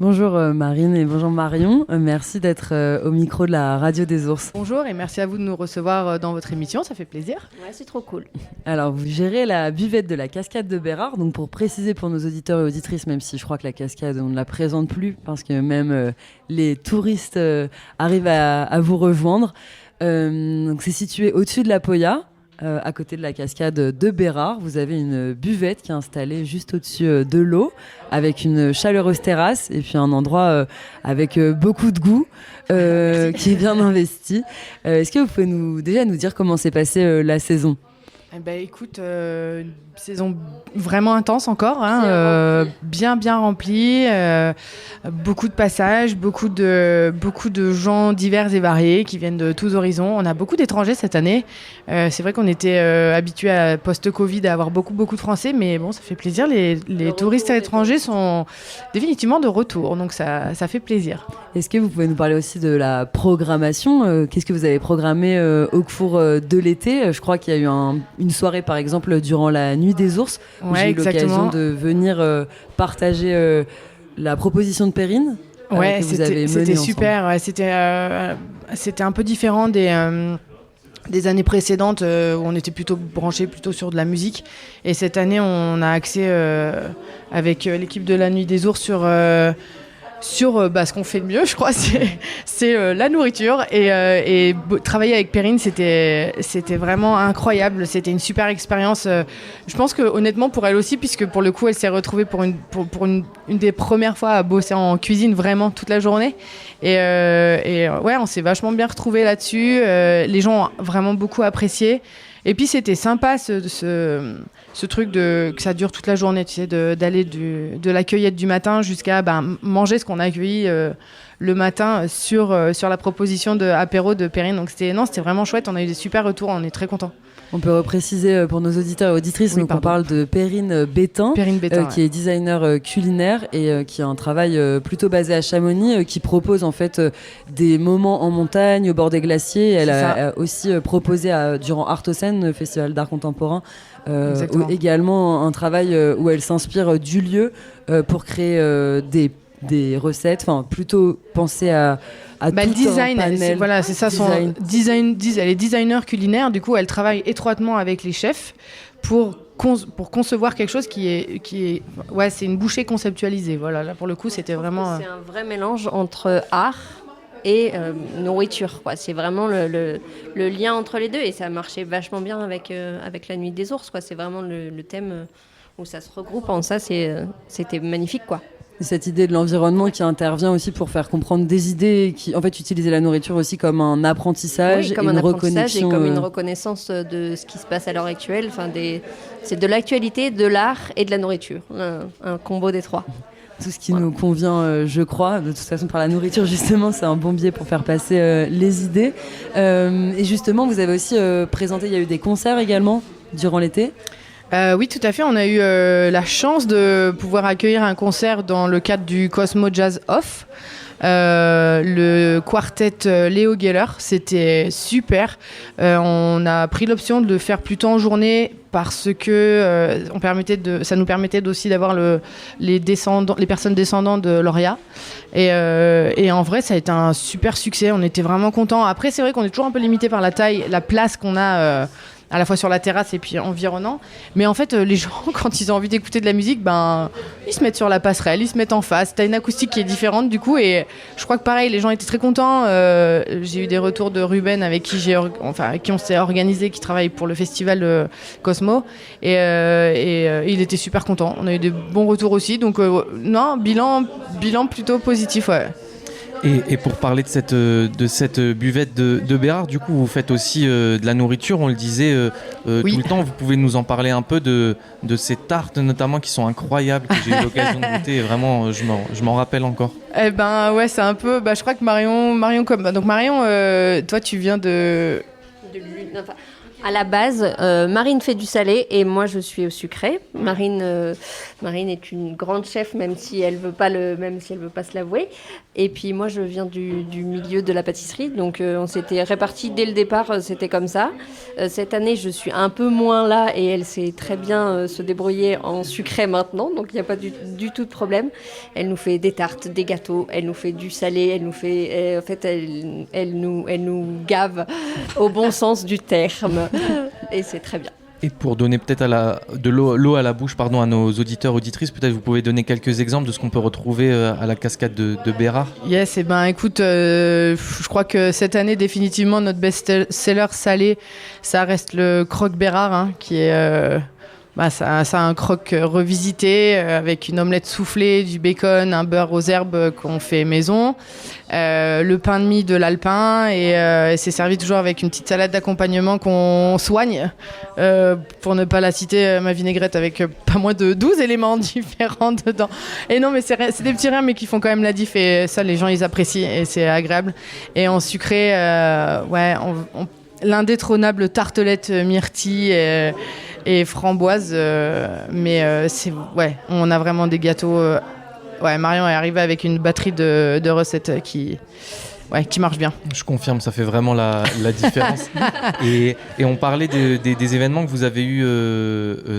Bonjour Marine et bonjour Marion. Merci d'être au micro de la Radio des Ours. Bonjour et merci à vous de nous recevoir dans votre émission, ça fait plaisir. Ouais, c'est trop cool. Alors, vous gérez la buvette de la cascade de Bérard. Donc, pour préciser pour nos auditeurs et auditrices, même si je crois que la cascade, on ne la présente plus, parce que même les touristes arrivent à vous rejoindre. Donc, c'est situé au-dessus de la Poya. À côté de la cascade de Bérard, vous avez une buvette qui est installée juste au-dessus de l'eau, avec une chaleureuse terrasse et puis un endroit avec beaucoup de goût, qui est bien investi. Est-ce que vous pouvez déjà nous dire comment s'est passée la saison ? Eh ben, écoute, une saison vraiment intense encore, hein, bien remplie, beaucoup de passages, beaucoup de gens divers et variés qui viennent de tous horizons. On a beaucoup d'étrangers cette année. C'est vrai qu'on était habitués à post-Covid à avoir beaucoup de Français, mais bon, ça fait plaisir. Les touristes étrangers sont définitivement de retour, donc ça fait plaisir. Est-ce que vous pouvez nous parler aussi de la programmation ? Qu'est-ce que vous avez programmé au cours de l'été ? Je crois qu'il y a eu une soirée, par exemple, durant la Nuit des Ours, où j'ai eu l'occasion de venir partager la proposition de Perrine. Ouais, que vous avez c'était menée super. Ouais, c'était un peu différent des années précédentes où on était plutôt branché sur de la musique. Et cette année, on a accès avec l'équipe de la Nuit des Ours sur ce qu'on fait de mieux, je crois, c'est la nourriture. Et travailler avec Perrine, c'était vraiment incroyable. C'était une super expérience. Je pense que honnêtement pour elle aussi, puisque pour le coup, elle s'est retrouvée pour une des premières fois à bosser en cuisine vraiment toute la journée. Et ouais, on s'est vachement bien retrouvés là-dessus. Les gens ont vraiment beaucoup apprécié. Et puis c'était sympa ce truc que ça dure toute la journée, tu sais, d'aller de la cueillette du matin jusqu'à manger ce qu'on a accueilli le matin sur la proposition de apéro de Perrine. Donc c'était vraiment chouette, on a eu des super retours, on est très contents. On peut repréciser pour nos auditeurs et auditrices, oui, donc on parle de Perrine Bétain, qui ouais. est designer culinaire et qui a un travail plutôt basé à Chamonix, qui propose en fait des moments en montagne, au bord des glaciers. Elle a aussi proposé durant Artocène, festival d'art contemporain, également un travail où elle s'inspire du lieu pour créer des recettes, enfin plutôt penser à le design, c'est ça, son design. Elle est designer culinaire, du coup elle travaille étroitement avec les chefs pour concevoir quelque chose qui est c'est une bouchée conceptualisée. Voilà, là pour le coup c'était vraiment c'est un vrai mélange entre art et nourriture, quoi. C'est vraiment le lien entre les deux, et ça marchait vachement bien avec la Nuit des Ours, quoi. C'est vraiment le thème où ça se regroupe en ça. C'était magnifique, quoi. Cette idée de l'environnement qui intervient aussi pour faire comprendre des idées, qui en fait utiliser la nourriture aussi comme un apprentissage, comme une reconnexion, et comme une reconnaissance de ce qui se passe à l'heure actuelle. Enfin, c'est de l'actualité, de l'art et de la nourriture, un combo des trois. Tout ce qui nous convient, je crois. De toute façon, par la nourriture, justement, c'est un bon biais pour faire passer les idées. Et justement, vous avez aussi présenté, il y a eu des concerts également durant l'été. Oui, tout à fait. On a eu la chance de pouvoir accueillir un concert dans le cadre du Cosmo Jazz Off. Le quartet Léo Geller, c'était super. On a pris l'option de le faire plutôt en journée parce que ça nous permettait aussi d'avoir les personnes descendantes de Lauria. Et en vrai, ça a été un super succès. On était vraiment contents. Après, c'est vrai qu'on est toujours un peu limité par la taille, la place qu'on a à la fois sur la terrasse et puis environnant. Mais en fait, les gens, quand ils ont envie d'écouter de la musique, ils se mettent sur la passerelle, ils se mettent en face. T'as une acoustique qui est différente, du coup, et je crois que pareil, les gens étaient très contents. J'ai eu des retours de Ruben, avec qui on s'est organisé, qui travaille pour le festival Cosmo, et il était super content. On a eu des bons retours aussi, donc bilan plutôt positif, ouais. Et pour parler de cette buvette de Bérard, du coup, vous faites aussi de la nourriture, on le disait oui. tout le temps. Vous pouvez nous en parler un peu de ces tartes, notamment, qui sont incroyables, que j'ai eu l'occasion de goûter. Et vraiment, je m'en rappelle encore. Eh ben, ouais, c'est un peu... je crois que Marion, toi, tu viens de... À la base, Marine fait du salé et moi je suis au sucré. Marine est une grande chef, même si elle veut pas se l'avouer. Et puis moi je viens du milieu de la pâtisserie, donc on s'était répartis dès le départ, c'était comme ça. Cette année je suis un peu moins là et elle sait très bien se débrouiller en sucré maintenant, donc il n'y a pas du tout de problème. Elle nous fait des tartes, des gâteaux, elle nous fait du salé, elle nous fait, en fait elle nous gave au bon sens du terme. Et c'est très bien. Et pour donner peut-être de l'eau à la bouche à nos auditeurs, auditrices, peut-être vous pouvez donner quelques exemples de ce qu'on peut retrouver à la cascade de Bérard. Yes, et ben écoute, je crois que cette année définitivement notre best-seller salé, ça reste le croque Bérard, hein, qui est ça a un croque revisité avec une omelette soufflée, du bacon, un beurre aux herbes qu'on fait maison, le pain de mie de l'Alpin et c'est servi toujours avec une petite salade d'accompagnement qu'on soigne pour ne pas la citer, ma vinaigrette avec pas moins de 12 éléments différents dedans. Et non mais c'est des petits riens mais qui font quand même la diff et ça les gens ils apprécient et c'est agréable. Et en sucré, l'indétrônable tartelette myrtille et framboise, on a vraiment des gâteaux. Marion est arrivée avec une batterie de recettes qui marche bien. Je confirme, ça fait vraiment la différence. et on parlait des événements que vous avez eus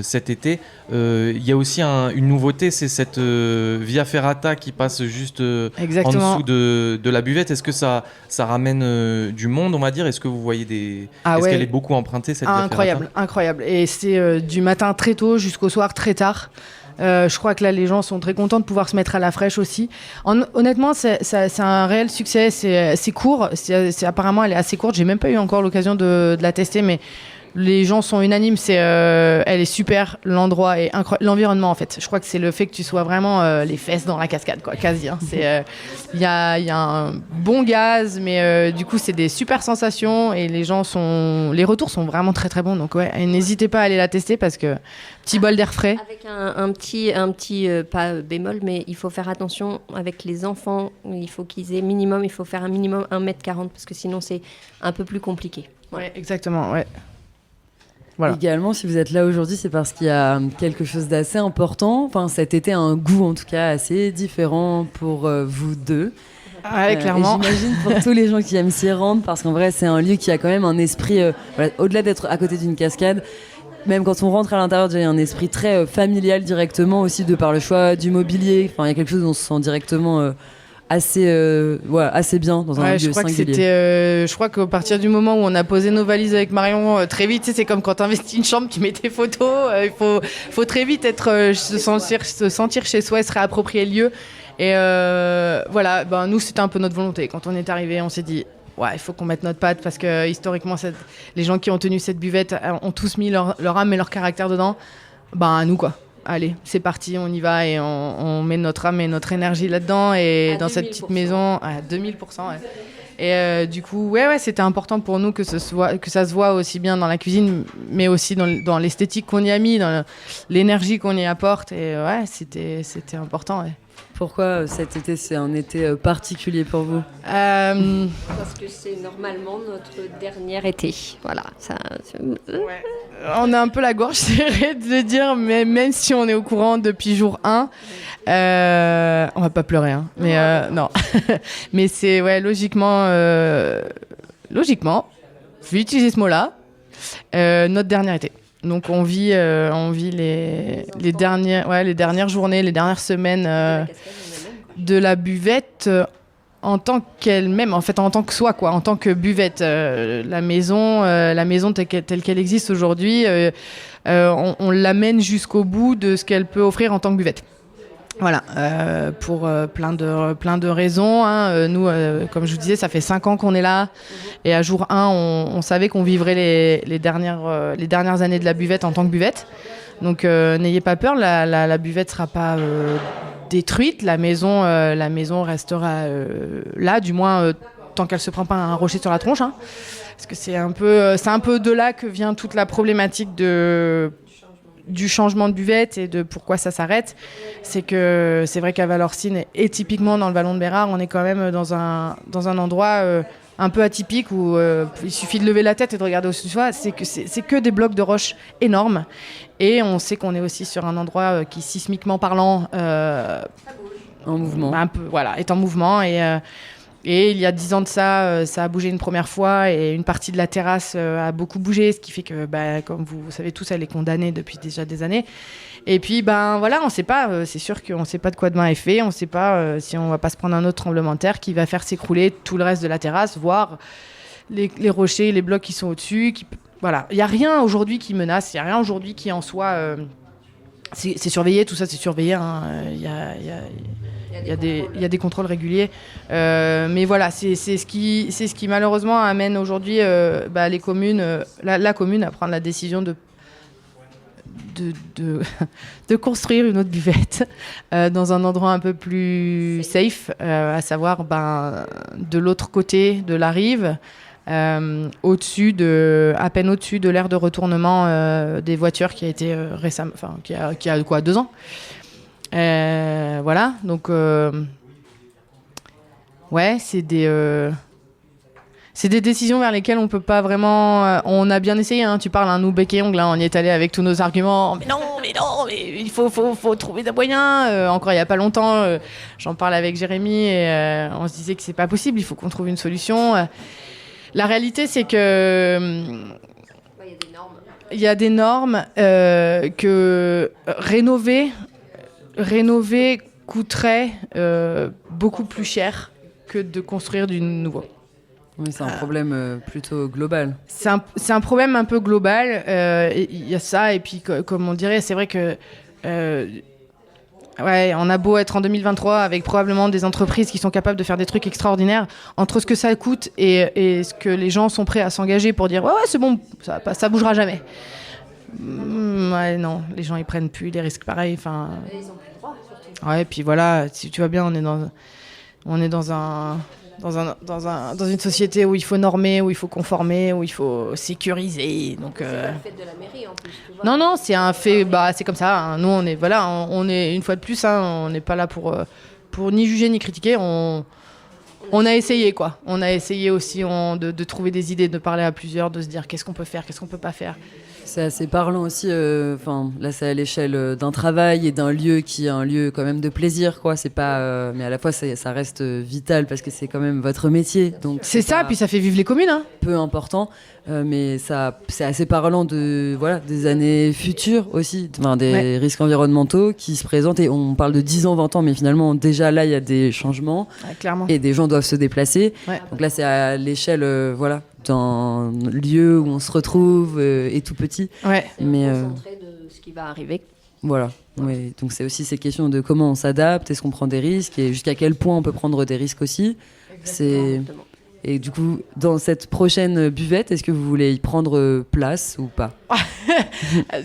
cet été. Il y a aussi une nouveauté, c'est cette Via Ferrata qui passe juste en dessous de la buvette. Est-ce que ça ramène du monde, on va dire? Est-ce que vous voyez qu'elle est beaucoup empruntée, cette Via Ferrata? Incroyable. Et c'est du matin très tôt jusqu'au soir très tard. Je crois que là, les gens sont très contents de pouvoir se mettre à la fraîche aussi. Honnêtement, c'est un réel succès. C'est court. Apparemment, elle est assez courte. J'ai même pas eu encore l'occasion de la tester, mais les gens sont unanimes. Elle est super. L'endroit est incroyable. L'environnement, en fait. Je crois que c'est le fait que tu sois vraiment les fesses dans la cascade, quoi, quasi. Hein. Il y a un bon gaz, mais du coup, c'est des super sensations et les retours sont vraiment très très bons. Donc et n'hésitez pas à aller la tester parce que petit bol d'air frais. Avec un petit pas bémol, mais il faut faire attention avec les enfants. Il faut il faut faire un minimum 1m40 parce que sinon c'est un peu plus compliqué. Ouais, exactement, ouais. Voilà. Également, si vous êtes là aujourd'hui, c'est parce qu'il y a quelque chose d'assez important. Enfin, cet été a un goût, en tout cas, assez différent pour vous deux. Ouais, clairement. Et j'imagine pour tous les gens qui aiment s'y rendre, parce qu'en vrai, c'est un lieu qui a quand même un esprit, au-delà d'être à côté d'une cascade, même quand on rentre à l'intérieur, il y a un esprit très familial directement, aussi de par le choix du mobilier. Enfin, il y a quelque chose où on se sent directement assez bien dans un lieu singulier. Je crois qu'à partir du moment où on a posé nos valises avec Marion, très vite, c'est comme quand tu investis une chambre, tu mets tes photos, il faut très vite se sentir chez soi et se réapproprier le lieu. Et nous, c'était un peu notre volonté. Quand on est arrivé, on s'est dit, il faut qu'on mette notre patte parce que historiquement, les gens qui ont tenu cette buvette ont tous mis leur âme et leur caractère dedans. Nous, quoi. Allez, c'est parti, on y va et on met notre âme et notre énergie là-dedans et dans cette petite maison à 2000%. Ouais. Et du coup, c'était important pour nous que ça se voit aussi bien dans la cuisine, mais aussi dans l'esthétique qu'on y a mis, dans l'énergie qu'on y apporte. Et c'était important. Ouais. Pourquoi cet été, c'est un été particulier pour vous ? Parce que c'est normalement notre dernier été. Voilà. On a un peu la gorge serrée de le dire, mais même si on est au courant depuis jour 1, on va pas pleurer. Hein, mais non. Mais c'est logiquement, je vais utiliser ce mot-là, notre dernier été. Donc on vit les dernières journées, les dernières semaines de la buvette en tant qu'elle-même, en fait en tant que soi, quoi, en tant que buvette. La maison telle qu'elle existe aujourd'hui, on l'amène jusqu'au bout de ce qu'elle peut offrir en tant que buvette. Voilà, pour plein de raisons. Hein. Nous, comme je vous disais, ça fait 5 ans qu'on est là. Et à jour 1, on savait qu'on vivrait les dernières années de la buvette en tant que buvette. Donc, n'ayez pas peur, la buvette ne sera pas détruite. La maison restera là, du moins tant qu'elle ne se prend pas un rocher sur la tronche. Hein. Parce que c'est un peu de là que vient toute la problématique du changement de buvette et de pourquoi ça s'arrête. C'est que c'est vrai qu'à Valorcine et typiquement dans le Vallon de Bérard, on est quand même dans un endroit un peu atypique où il suffit de lever la tête et de regarder au-dessus de soi, c'est que des blocs de roches énormes. Et on sait qu'on est aussi sur un endroit qui, sismiquement parlant, En mouvement. est en mouvement. Et il y a 10 ans de ça, ça a bougé une première fois et une partie de la terrasse a beaucoup bougé, ce qui fait que, comme vous savez tous, elle est condamnée depuis déjà des années. Et puis, voilà, on sait pas, c'est sûr qu'on sait pas de quoi demain est fait, on sait pas si on va pas se prendre un autre tremblement de terre qui va faire s'écrouler tout le reste de la terrasse, voire les rochers, les blocs qui sont au-dessus. Voilà, il n'y a rien aujourd'hui qui menace, il n'y a rien aujourd'hui qui en soit... c'est surveillé, tout ça c'est surveillé, hein. Il y a des contrôles réguliers, mais voilà, c'est ce qui malheureusement amène aujourd'hui les communes, la commune à prendre la décision de construire une autre buvette dans un endroit un peu plus safe, à savoir de l'autre côté de la rive, à peine au-dessus de l'aire de retournement des voitures qui a été récemment, qui a quoi, 2 ans. Voilà, donc c'est des décisions vers lesquelles on peut pas vraiment. On a bien essayé, hein, tu parles à nous bec et ongle, hein, on y est allé avec tous nos arguments. Mais il faut trouver des moyens. Encore il y a pas longtemps, j'en parle avec Jérémy et on se disait que c'est pas possible, il faut qu'on trouve une solution. La réalité, c'est que il y a des normes que rénover coûterait beaucoup plus cher que de construire du nouveau. Oui, c'est un problème plutôt global. C'est un problème un peu global. Il y a ça, et puis comme on dirait, c'est vrai que on a beau être en 2023 avec probablement des entreprises qui sont capables de faire des trucs extraordinaires, entre ce que ça coûte et ce que les gens sont prêts à s'engager pour dire ouais c'est bon, ça bougera jamais. Non, les gens ils prennent plus des risques pareils. Ils ont plus le droit, surtout. Ouais, puis voilà, si tu vois bien, on est dans une société où il faut normer, où il faut conformer, où il faut sécuriser. Donc, c'est pas le fait de la mairie en plus. Tu vois. Non, c'est un fait. C'est comme ça. Hein. Nous, on est une fois de plus. Hein, on n'est pas là pour ni juger ni critiquer. On a essayé quoi. On a essayé aussi de trouver des idées, de parler à plusieurs, de se dire qu'est-ce qu'on peut faire, qu'est-ce qu'on peut pas faire. C'est assez parlant aussi. Là, c'est à l'échelle d'un travail et d'un lieu qui est un lieu quand même de plaisir, quoi. C'est pas, mais à la fois, ça reste vital parce que c'est quand même votre métier. Donc c'est ça. Puis ça fait vivre les communes. Hein. Peu important, mais c'est assez parlant des années futures aussi, des risques environnementaux qui se présentent. Et on parle de 10 ans, 20 ans, mais finalement déjà là, il y a des changements. Ouais, clairement. Et des gens doivent se déplacer. Ouais. Donc là, c'est à l'échelle, d'un lieu où on se retrouve et tout petit. Ouais. Mais concentré de ce qui va arriver. Voilà. Ouais. Donc c'est aussi ces questions de comment on s'adapte, est-ce qu'on prend des risques et jusqu'à quel point on peut prendre des risques aussi. Exactement. Et du coup, dans cette prochaine buvette, est-ce que vous voulez y prendre place ou pas?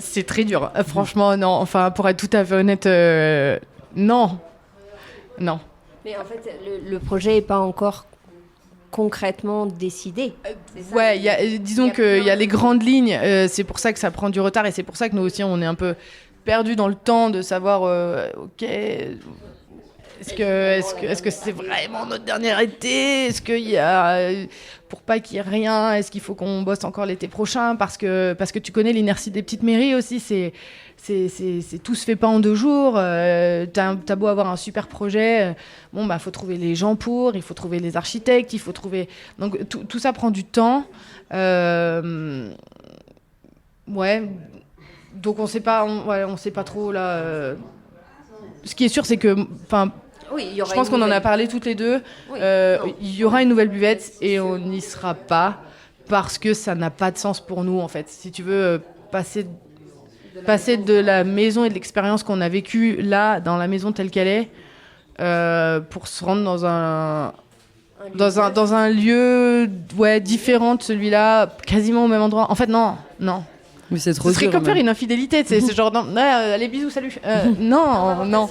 C'est très dur. Franchement, non. Enfin, pour être tout à fait honnête, non. Non. Mais en fait, le projet n'est pas encore concrètement décidé. Disons qu'il y a les grandes lignes, c'est pour ça que ça prend du retard et c'est pour ça que nous aussi on est un peu perdus dans le temps de savoir est-ce que c'est vraiment notre dernier été, est-ce qu'il y a pour pas qu'il y ait rien, est-ce qu'il faut qu'on bosse encore l'été prochain parce que tu connais l'inertie des petites mairies aussi, c'est tout se fait pas en 2 jours. T'as beau avoir un super projet, faut trouver les gens il faut trouver les architectes, il faut trouver. Donc tout ça prend du temps. Donc on sait pas trop là. Ce qui est sûr, c'est que, je pense qu'on en a parlé toutes les deux. Oui, il y aura une nouvelle buvette et on n'y sera pas parce que ça n'a pas de sens pour nous en fait. Si tu veux passer de la maison et de l'expérience qu'on a vécue là, dans la maison telle qu'elle est, pour se rendre dans un lieu différent de celui-là, quasiment au même endroit. En fait, non. Mais c'est trop Ce serait comme faire une infidélité, c'est genre allez bisous salut. Non.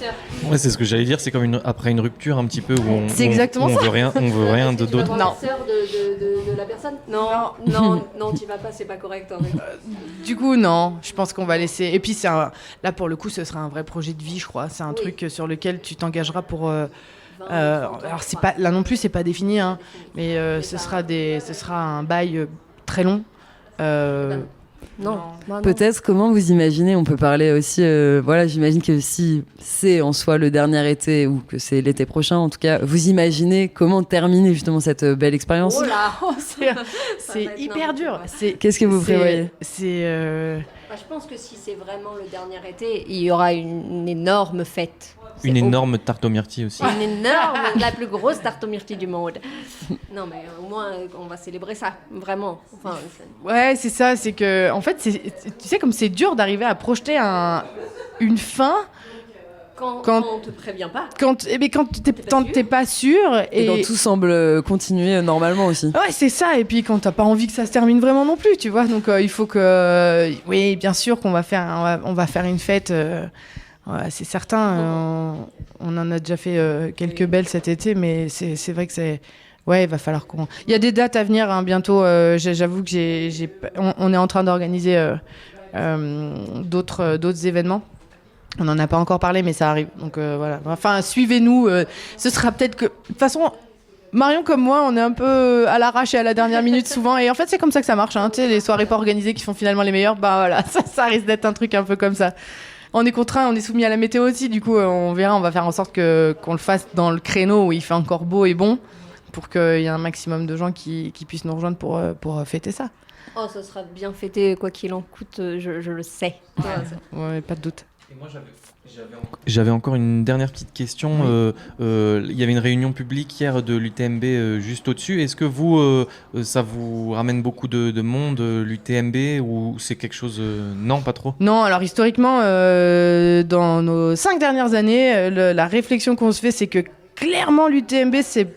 Ouais, c'est ce que j'allais dire, c'est comme après une rupture un petit peu où on veut rien de d'autre. Non. Sœur de la personne. Non, tu vas pas, c'est pas correct. En fait. Du coup non, je pense qu'on va laisser. Et puis là pour le coup, ce sera un vrai projet de vie, je crois. C'est un truc sur lequel tu t'engageras pour Alors c'est pas là non plus, c'est pas défini, hein, mais ce sera un bail très long. Non. Bah non. Peut-être comment vous imaginez, on peut parler aussi, voilà, j'imagine que si c'est en soi le dernier été ou que c'est l'été prochain, en tout cas, vous imaginez comment terminer justement cette belle expérience? Oh là. C'est va être hyper n'importe dur. quoi. Qu'est-ce que vous prévoyez? Bah, je pense que si c'est vraiment le dernier été, il y aura une énorme fête. Une énorme tarte aux myrtilles aussi. Une énorme, la plus grosse tarte aux myrtilles du monde. Non, mais au moins, on va célébrer ça, vraiment. Enfin, Ouais, c'est ça, c'est que, en fait, tu sais, comme c'est dur d'arriver à projeter une fin quand on te prévient pas. quand t'es pas sûr. Et quand tout semble continuer normalement aussi. Ouais, c'est ça, et puis quand t'as pas envie que ça se termine vraiment non plus, tu vois, donc il faut que. Oui, bien sûr qu'on va faire une fête. Ouais, c'est certain, on en a déjà fait quelques belles cet été, mais c'est vrai que c'est... Ouais, il va falloir qu'on... Il y a des dates à venir, hein, bientôt. J'avoue que on est en train d'organiser d'autres événements. On n'en a pas encore parlé, mais ça arrive. Donc voilà. Enfin, suivez-nous. Ce sera peut-être que... De toute façon, Marion comme moi, on est un peu à l'arrache et à la dernière minute souvent. Et en fait, c'est comme ça que ça marche. Hein. Tu sais, les soirées pas organisées qui font finalement les meilleures, bah voilà, ça risque d'être un truc un peu comme ça. On est contraint, on est soumis à la météo aussi, du coup on verra, on va faire en sorte qu'on le fasse dans le créneau où il fait encore beau et bon, pour qu'il y ait un maximum de gens qui puissent nous rejoindre pour fêter ça. Oh, ça sera bien fêté, quoi qu'il en coûte, je le sais. Ouais, pas de doute. Et moi, j'avais encore une dernière petite question. Il y avait une réunion publique hier de l'UTMB juste au-dessus. Est-ce que vous, ça vous ramène beaucoup de monde, l'UTMB, ou c'est quelque chose... Non, pas trop? Non, alors historiquement, dans nos 5 dernières années, la réflexion qu'on se fait, c'est que clairement l'UTMB, c'est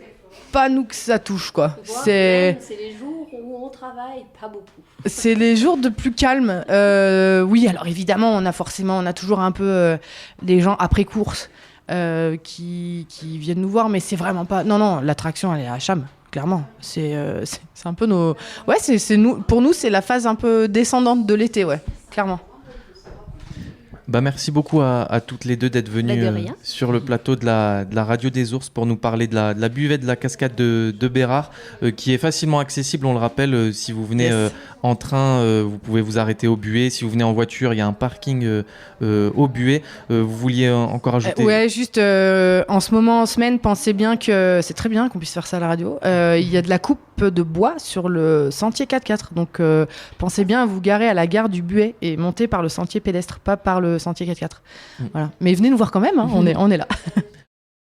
pas nous que ça touche, quoi. C'est les jours où on travaille, pas beaucoup. C'est les jours de plus calme. Oui, alors évidemment, on a toujours un peu les gens après course qui viennent nous voir, mais c'est vraiment pas... Non, l'attraction, elle est à Cham, clairement. C'est un peu nos... Ouais, c'est nous. Pour nous, c'est la phase un peu descendante de l'été, ouais, clairement. Bah, merci beaucoup à toutes les deux d'être venues sur le plateau de la Radio des Ours pour nous parler de la buvette de la cascade de Bérard, qui est facilement accessible, on le rappelle. Si vous venez en train, vous pouvez vous arrêter au Buet. Si vous venez en voiture, il y a un parking au Buet. Vous vouliez encore ajouter... Ouais, juste en ce moment, en semaine, pensez bien que c'est très bien qu'on puisse faire ça à la radio. Il y a de la coupe de bois sur le sentier 4x4. Donc pensez bien à vous garer à la gare du Buet et monter par le sentier pédestre, pas par le sentier 4x4. Voilà. Mais venez nous voir quand même, hein, on est là.